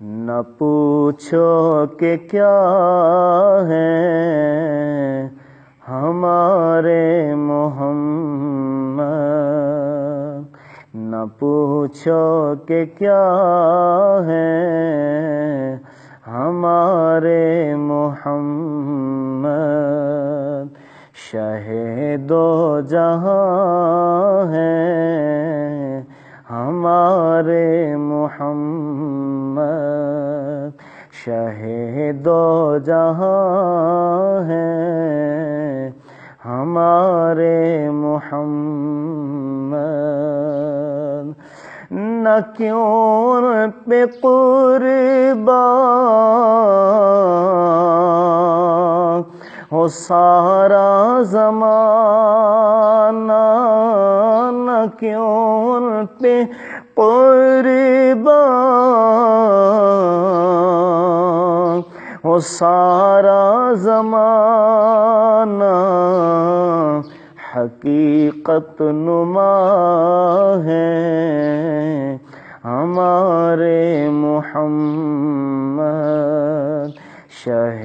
نہ پوچھو کہ کیا ہے ہمارے محمد، نہ پوچھو کہ کیا ہے ہمارے محمد، شہ دو جہاں ہے ہمارے محمد، شہ دو جہاں ہے ہمارے محمد، نہ کیوں ان پہ قربان ہو سارا زمانہ، نہ کیوں ان پہ قربان ہو سارا زمانہ، حقیقت نما ہے ہمارے محمد، شہ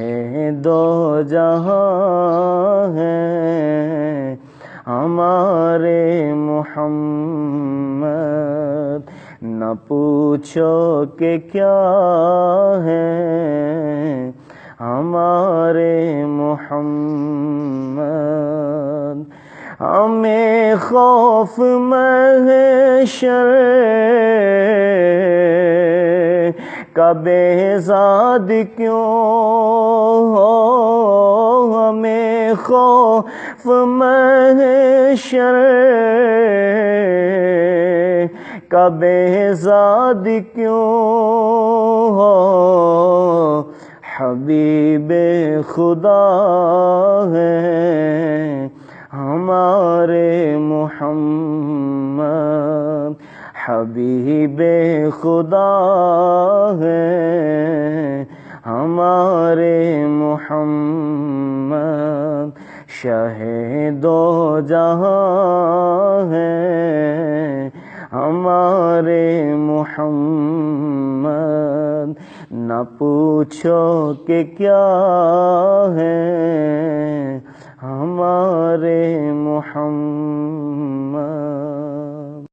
دو جہاں ہے ہمارے محمد، نہ پوچھو کہ کیا ہے ہمارے محمد، ہمیں خوف محشر کا بیزاد کیوں ہو، ہمیں خوف محشر کا بیزاد کیوں ہو، حبیب خدا ہے ہمارے محمد، حبیب خدا ہے ہمارے محمد، شہ دو جہاں ہے ہمارے محمد، نہ پوچھو کہ کیا ہے ہمارے محمد۔